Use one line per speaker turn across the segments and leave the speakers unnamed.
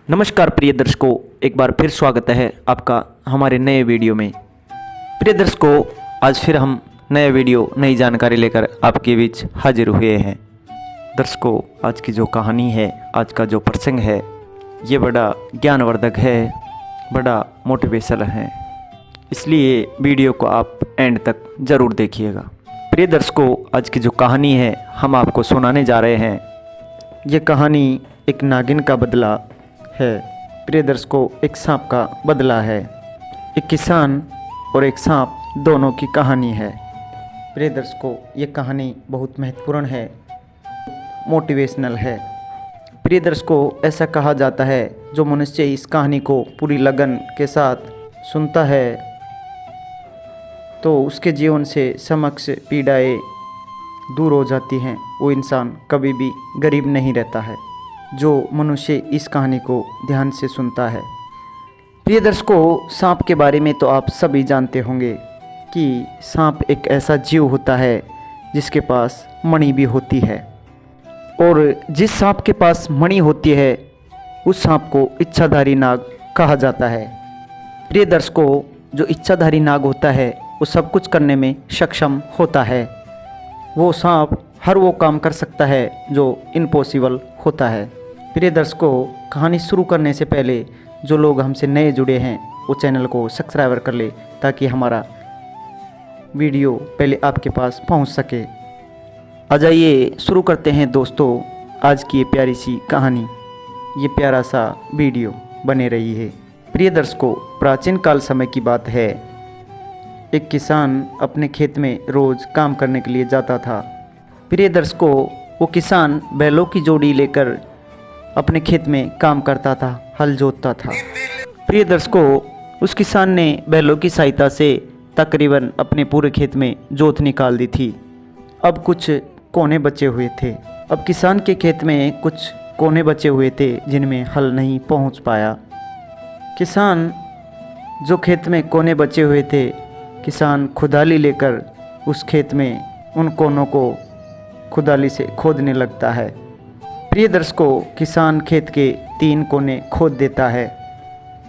नमस्कार प्रिय दर्शकों, एक बार फिर स्वागत है आपका हमारे नए वीडियो में। प्रिय दर्शकों, आज फिर हम नया वीडियो नई जानकारी लेकर आपके बीच हाजिर हुए हैं। दर्शकों, आज की जो कहानी है, आज का जो प्रसंग है, ये बड़ा ज्ञानवर्धक है, बड़ा मोटिवेशनल है, इसलिए वीडियो को आप एंड तक ज़रूर देखिएगा। प्रिय दर्शकों, आज की जो कहानी है हम आपको सुनाने जा रहे हैं। ये कहानी एक नागिन का बदला है। प्रिय दर्शकों, एक सांप का बदला है। एक किसान और एक सांप दोनों की कहानी है। प्रिय दर्शकों, ये कहानी बहुत महत्वपूर्ण है, मोटिवेशनल है। प्रिय दर्शकों, ऐसा कहा जाता है जो मनुष्य इस कहानी को पूरी लगन के साथ सुनता है तो उसके जीवन से समक्ष पीड़ाएं दूर हो जाती हैं। वो इंसान कभी भी गरीब नहीं रहता है जो मनुष्य इस कहानी को ध्यान से सुनता है। प्रिय दर्शकों, सांप के बारे में तो आप सभी जानते होंगे कि सांप एक ऐसा जीव होता है जिसके पास मणि भी होती है, और जिस सांप के पास मणि होती है उस सांप को इच्छाधारी नाग कहा जाता है। प्रिय दर्शकों, जो इच्छाधारी नाग होता है वो सब कुछ करने में सक्षम होता है। वो सांप हर वो काम कर सकता है जो इम्पॉसिबल होता है। प्रिय दर्शकों, कहानी शुरू करने से पहले जो लोग हमसे नए जुड़े हैं वो चैनल को सब्सक्राइब कर ले ताकि हमारा वीडियो पहले आपके पास पहुंच सके। आ जाइए शुरू करते हैं दोस्तों आज की ये प्यारी सी कहानी, ये प्यारा सा वीडियो बने रही है। प्रिय दर्शकों, प्राचीन काल समय की बात है। एक किसान अपने खेत में रोज़ काम करने के लिए जाता था। प्रिय दर्शकों, वो किसान बैलों की जोड़ी लेकर अपने खेत में काम करता था, हल जोतता था। प्रिय दर्शकों, उस किसान ने बैलों की सहायता से तकरीबन अपने पूरे खेत में जोत निकाल दी थी। अब कुछ कोने बचे हुए थे। अब किसान के खेत में कुछ कोने बचे हुए थे जिनमें हल नहीं पहुंच पाया। किसान जो खेत में कोने बचे हुए थे, किसान खुदाली लेकर उस खेत में उन कोनों को खुदाली से खोदने लगता है। प्रिय दर्शकों, किसान खेत के 3 कोने खोद देता है।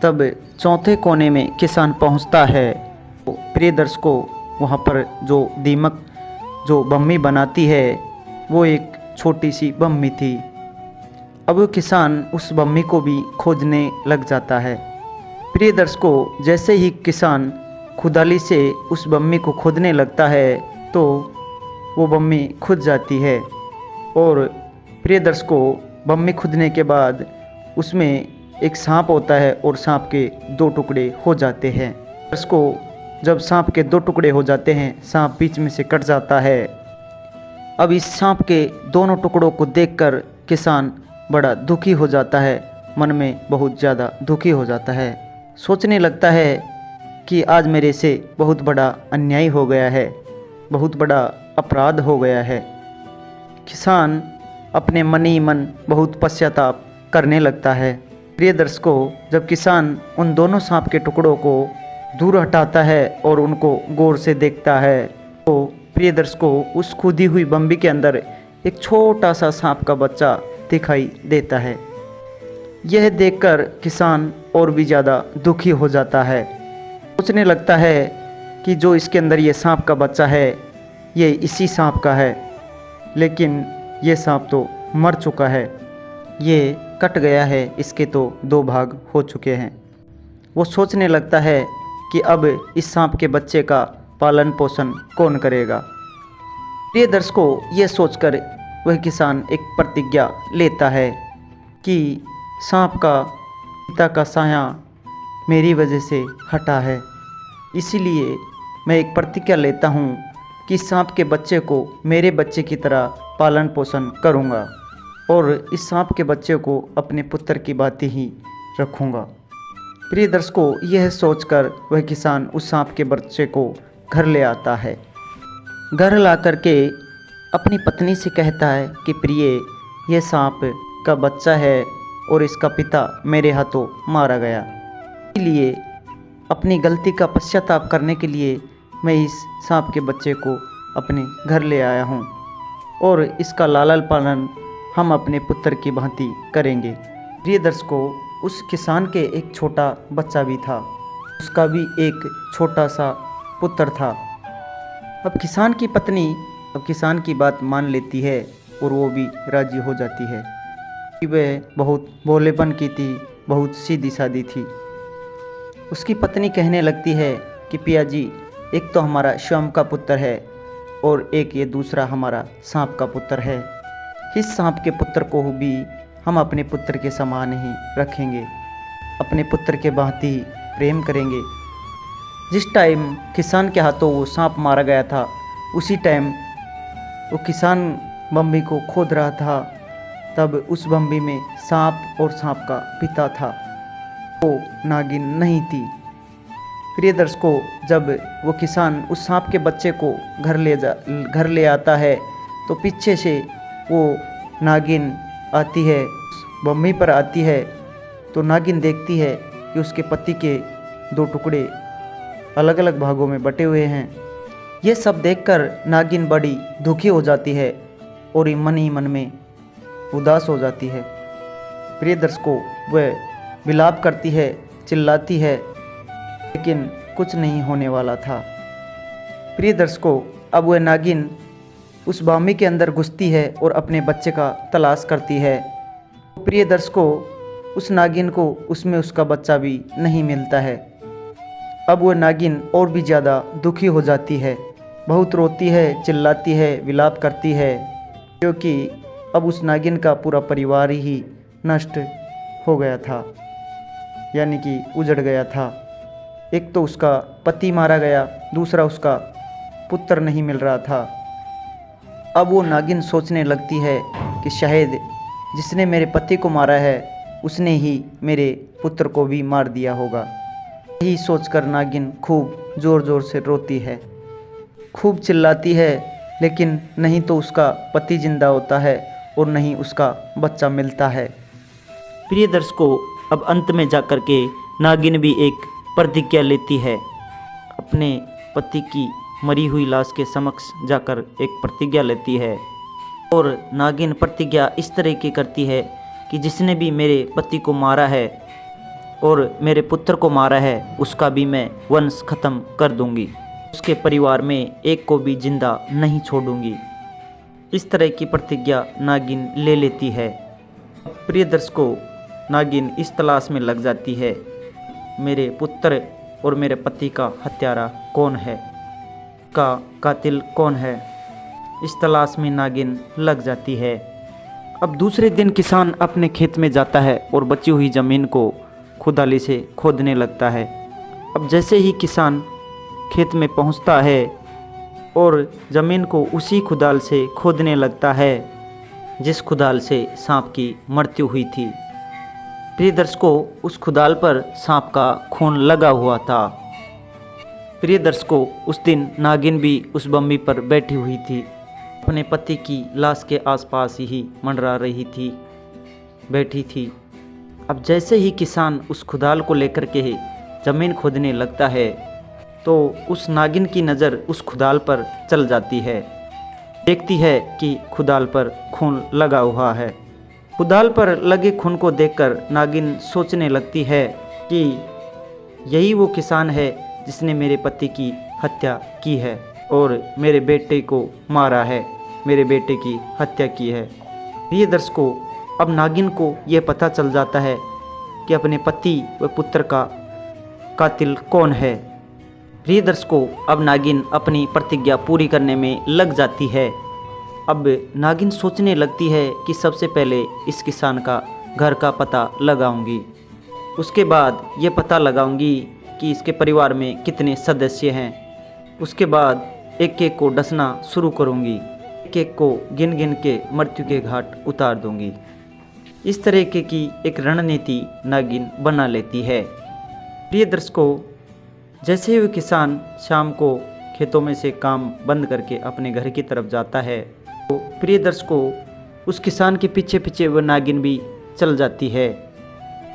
तब चौथे कोने में किसान पहुंचता है। प्रिय दर्शकों, वहां पर जो दीमक जो बम्मी बनाती है वो एक छोटी सी बम्मी थी। अब वो किसान उस बम्मी को भी खोदने लग जाता है। प्रिय दर्शकों, जैसे ही किसान खुदाली से उस बम्मी को खोदने लगता है तो वो बम्मी खुद जाती है। और प्रिय दर्शकों, बम्मी खुदने के बाद उसमें एक सांप होता है और सांप के 2 टुकड़े हो जाते हैं। दर्शकों, जब सांप के 2 टुकड़े हो जाते हैं, सांप बीच में से कट जाता है। अब इस सांप के दोनों टुकड़ों को देखकर किसान बड़ा दुखी हो जाता है, मन में बहुत ज़्यादा दुखी हो जाता है। सोचने लगता है कि आज मेरे से बहुत बड़ा अन्याय हो गया है, बहुत बड़ा अपराध हो गया है। किसान अपने मन ही मन बहुत पश्चाताप करने लगता है। प्रिय दर्शकों, जब किसान उन दोनों सांप के टुकड़ों को दूर हटाता है और उनको गौर से देखता है तो प्रिय दर्शकों, उस खुदी हुई बम्बी के अंदर एक छोटा सा सांप का बच्चा दिखाई देता है। यह देखकर किसान और भी ज़्यादा दुखी हो जाता है। सोचने लगता है कि जो इसके अंदर ये सांप का बच्चा है ये इसी सांप का है, लेकिन ये सांप तो मर चुका है, ये कट गया है, इसके तो 2 भाग हो चुके हैं। वो सोचने लगता है कि अब इस सांप के बच्चे का पालन पोषण कौन करेगा। प्रिय दर्शकों, ये सोचकर वह किसान एक प्रतिज्ञा लेता है कि सांप का पिता का साया मेरी वजह से हटा है, इसीलिए मैं एक प्रतिज्ञा लेता हूँ कि सांप के बच्चे को मेरे बच्चे की तरह पालन पोषण करूँगा और इस सांप के बच्चे को अपने पुत्र की बात ही रखूँगा। प्रिय दर्शकों, यह सोचकर वह किसान उस सांप के बच्चे को घर ले आता है। घर ला करके अपनी पत्नी से कहता है कि प्रिय, यह सांप का बच्चा है और इसका पिता मेरे हाथों मारा गया, इसलिए अपनी गलती का पश्चाताप करने के लिए मैं इस सांप के बच्चे को अपने घर ले आया हूँ और इसका लालन पालन हम अपने पुत्र की भांति करेंगे। प्रिय दर्शकों, उस किसान के एक छोटा बच्चा भी था, उसका भी एक छोटा सा पुत्र था। अब किसान की पत्नी अब किसान की बात मान लेती है और वो भी राजी हो जाती है कि वह बहुत भोलेपन की थी, बहुत सीधी सादी थी। उसकी पत्नी कहने लगती है कि पिया जी, एक तो हमारा श्याम का पुत्र है और एक ये दूसरा हमारा सांप का पुत्र है। इस सांप के पुत्र को भी हम अपने पुत्र के समान ही रखेंगे, अपने पुत्र के भांति ही प्रेम करेंगे। जिस टाइम किसान के हाथों वो सांप मारा गया था, उसी टाइम वो किसान बम्बी को खोद रहा था। तब उस बम्बी में सांप और सांप का पिता था, वो नागिन नहीं थी। प्रिय दर्शकों, जब वो किसान उस सांप के बच्चे को घर ले आता है तो पीछे से वो नागिन आती है, बम्बी पर आती है। तो नागिन देखती है कि उसके पति के 2 टुकड़े अलग अलग भागों में बटे हुए हैं। ये सब देखकर नागिन बड़ी दुखी हो जाती है और मन ही मन में उदास हो जाती है। प्रिय दर्शकों, वह विलाप करती है, चिल्लाती है, लेकिन कुछ नहीं होने वाला था। प्रिय दर्शकों, अब वह नागिन उस बामी के अंदर घुसती है और अपने बच्चे का तलाश करती है। प्रिय दर्शकों, उस नागिन को उसमें उसका बच्चा भी नहीं मिलता है। अब वह नागिन और भी ज़्यादा दुखी हो जाती है, बहुत रोती है, चिल्लाती है, विलाप करती है, क्योंकि अब उस नागिन का पूरा परिवार ही नष्ट हो गया था, यानी कि उजड़ गया था। एक तो उसका पति मारा गया, दूसरा उसका पुत्र नहीं मिल रहा था। अब वो नागिन सोचने लगती है कि शायद जिसने मेरे पति को मारा है उसने ही मेरे पुत्र को भी मार दिया होगा। यही सोचकर नागिन खूब ज़ोर ज़ोर से रोती है, खूब चिल्लाती है, लेकिन नहीं तो उसका पति जिंदा होता है और नहीं उसका बच्चा मिलता है। प्रिय दर्शकों, अब अंत में जाकर के नागिन भी एक प्रतिज्ञा लेती है। अपने पति की मरी हुई लाश के समक्ष जाकर एक प्रतिज्ञा लेती है और नागिन प्रतिज्ञा इस तरह की करती है कि जिसने भी मेरे पति को मारा है और मेरे पुत्र को मारा है उसका भी मैं वंश खत्म कर दूंगी, उसके परिवार में एक को भी जिंदा नहीं छोड़ूंगी। इस तरह की प्रतिज्ञा नागिन ले लेती है। प्रिय दर्शकों, नागिन इस तलाश में लग जाती है मेरे पुत्र और मेरे पति का हत्यारा कौन है, का कातिल कौन है। इस तलाश में नागिन लग जाती है। अब दूसरे दिन किसान अपने खेत में जाता है और बची हुई ज़मीन को खुदाली से खोदने लगता है। अब जैसे ही किसान खेत में पहुंचता है और ज़मीन को उसी खुदाल से खोदने लगता है जिस खुदाल से सांप की मृत्यु हुई थी। प्रिय दर्शकों, उस खुदाल पर सांप का खून लगा हुआ था। प्रिय दर्शकों, उस दिन नागिन भी उस बम्बी पर बैठी हुई थी, अपने पति की लाश के आसपास ही मंडरा रही थी, बैठी थी। अब जैसे ही किसान उस खुदाल को लेकर के ज़मीन खोदने लगता है तो उस नागिन की नज़र उस खुदाल पर चल जाती है। देखती है कि खुदाल पर खून लगा हुआ है। खुदाल पर लगे खून को देखकर नागिन सोचने लगती है कि यही वो किसान है जिसने मेरे पति की हत्या की है और मेरे बेटे को मारा है, मेरे बेटे की हत्या की है। प्रिय दर्शकों, अब नागिन को यह पता चल जाता है कि अपने पति व पुत्र का कातिल कौन है। प्रिय दर्शकों, अब नागिन अपनी प्रतिज्ञा पूरी करने में लग जाती है। अब नागिन सोचने लगती है कि सबसे पहले इस किसान का घर का पता लगाऊंगी, उसके बाद ये पता लगाऊंगी कि इसके परिवार में कितने सदस्य हैं, उसके बाद एक एक को डसना शुरू करूंगी, एक एक को गिन गिन के मृत्यु के घाट उतार दूंगी। इस तरह की एक रणनीति नागिन बना लेती है। प्रिय दर्शकों, जैसे ही वो किसान शाम को खेतों में से काम बंद करके अपने घर की तरफ जाता है तो प्रिय दर्शकों, उस किसान के पीछे पीछे वह नागिन भी चल जाती है।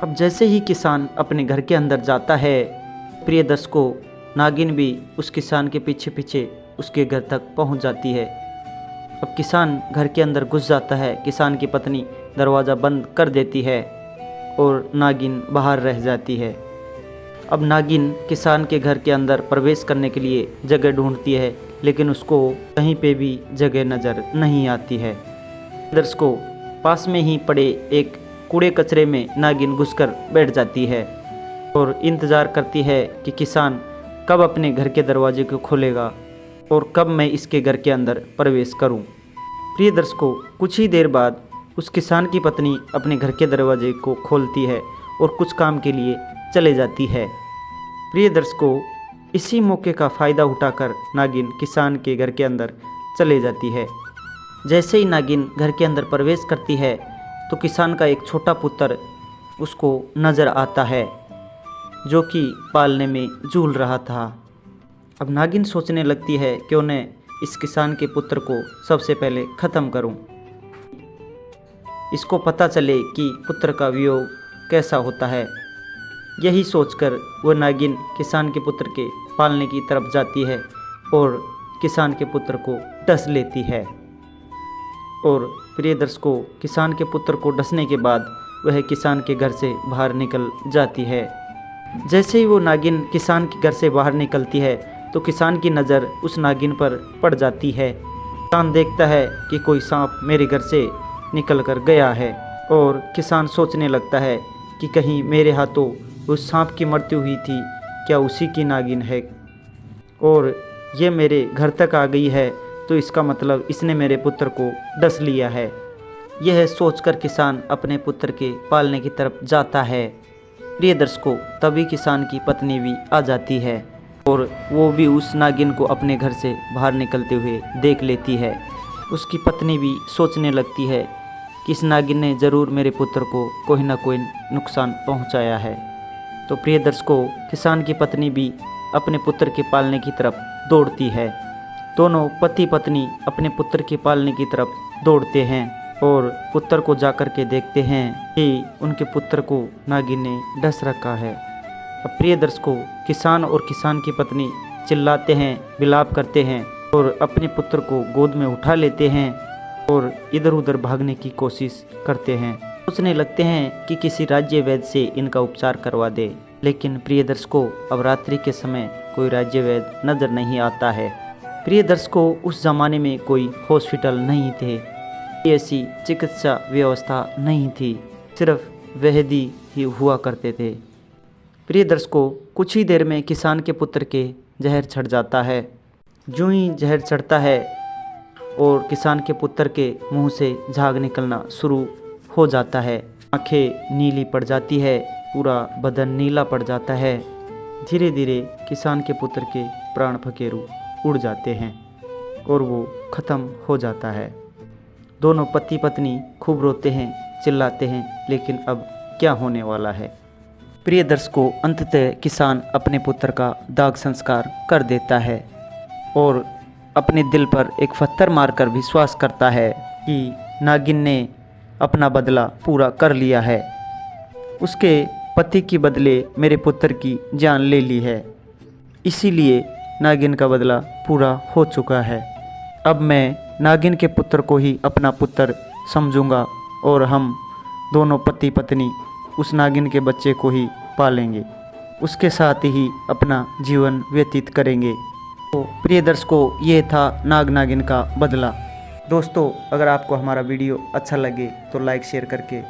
अब जैसे ही किसान अपने घर के अंदर जाता है, प्रिय दर्शकों, नागिन भी उस किसान के पीछे पीछे उसके घर तक पहुंच जाती है। अब किसान घर के अंदर घुस जाता है। किसान की पत्नी दरवाज़ा बंद कर देती है और नागिन बाहर रह जाती है। अब नागिन किसान के घर के अंदर प्रवेश करने के लिए जगह ढूंढती है, लेकिन उसको कहीं पे भी जगह नज़र नहीं आती है। दर्शकों, पास में ही पड़े एक कूड़े कचरे में नागिन घुसकर बैठ जाती है और इंतज़ार करती है कि किसान कब अपने घर के दरवाजे को खोलेगा और कब मैं इसके घर के अंदर प्रवेश करूं। प्रिय दर्शकों, कुछ ही देर बाद उस किसान की पत्नी अपने घर के दरवाजे को खोलती है और कुछ काम के लिए चले जाती है। प्रिय दर्शकों, इसी मौके का फ़ायदा उठाकर नागिन किसान के घर के अंदर चले जाती है। जैसे ही नागिन घर के अंदर प्रवेश करती है तो किसान का एक छोटा पुत्र उसको नज़र आता है, जो कि पालने में झूल रहा था। अब नागिन सोचने लगती है कि उन्हें इस किसान के पुत्र को सबसे पहले ख़त्म करूं, इसको पता चले कि पुत्र का वियोग कैसा होता है। यही सोचकर वो नागिन किसान के पुत्र के पालने की तरफ जाती है और किसान के पुत्र को डस लेती है। और प्रिय दर्शकों, किसान के पुत्र को डसने के बाद वह किसान के घर से बाहर निकल जाती है। जैसे ही वो नागिन किसान के घर से बाहर निकलती है तो किसान की नज़र उस नागिन पर पड़ जाती है। किसान देखता है कि कोई सांप मेरे घर से निकल कर गया है और किसान सोचने लगता है कि कहीं मेरे हाथों उस सांप की मृत्यु हुई थी, क्या उसी की नागिन है और ये मेरे घर तक आ गई है, तो इसका मतलब इसने मेरे पुत्र को डस लिया है। यह सोचकर किसान अपने पुत्र के पालने की तरफ जाता है। प्रिय दर्शकों, तभी किसान की पत्नी भी आ जाती है और वो भी उस नागिन को अपने घर से बाहर निकलते हुए देख लेती है। उसकी पत्नी भी सोचने लगती है कि इस नागिन ने ज़रूर मेरे पुत्र को कोई ना कोई नुकसान पहुंचाया है। तो प्रिय दर्शकों, किसान की पत्नी भी अपने पुत्र के पालने की तरफ दौड़ती है। दोनों पति पत्नी अपने पुत्र के पालने की तरफ दौड़ते हैं और पुत्र को जाकर के देखते हैं कि उनके पुत्र को नागिन ने डस रखा है। अब प्रिय दर्शकों, किसान और किसान की पत्नी चिल्लाते हैं, विलाप करते हैं और अपने पुत्र को गोद में उठा लेते हैं और इधर उधर भागने की कोशिश करते हैं। सोचने लगते हैं कि किसी राज्य वैद्य से इनका उपचार करवा दे, लेकिन प्रिय दर्शकों, अब रात्रि के समय कोई राज्य वैद्य नज़र नहीं आता है। प्रिय दर्शकों, उस ज़माने में कोई हॉस्पिटल नहीं थे, ऐसी चिकित्सा व्यवस्था नहीं थी, सिर्फ वैद्य ही हुआ करते थे। प्रिय दर्शकों, कुछ ही देर में किसान के पुत्र के जहर चढ़ जाता है। यूं ही जहर चढ़ता है और किसान के पुत्र के मुंह से झाग निकलना शुरू हो जाता है। आंखें नीली पड़ जाती है, पूरा बदन नीला पड़ जाता है। धीरे धीरे किसान के पुत्र के प्राण फकेरू उड़ जाते हैं और वो ख़त्म हो जाता है। दोनों पति पत्नी खूब रोते हैं, चिल्लाते हैं, लेकिन अब क्या होने वाला है। प्रिय दर्शकों, अंततः किसान अपने पुत्र का दाग संस्कार कर देता है और अपने दिल पर एक पत्थर मारकर विश्वास करता है कि नागिन ने अपना बदला पूरा कर लिया है। उसके पति के बदले मेरे पुत्र की जान ले ली है, इसीलिए नागिन का बदला पूरा हो चुका है। अब मैं नागिन के पुत्र को ही अपना पुत्र समझूंगा और हम दोनों पति पत्नी उस नागिन के बच्चे को ही पालेंगे, उसके साथ ही अपना जीवन व्यतीत करेंगे। तो प्रिय दर्शकों, ये था नाग नागिन का बदला। दोस्तों, अगर आपको हमारा वीडियो अच्छा लगे तो लाइक शेयर करके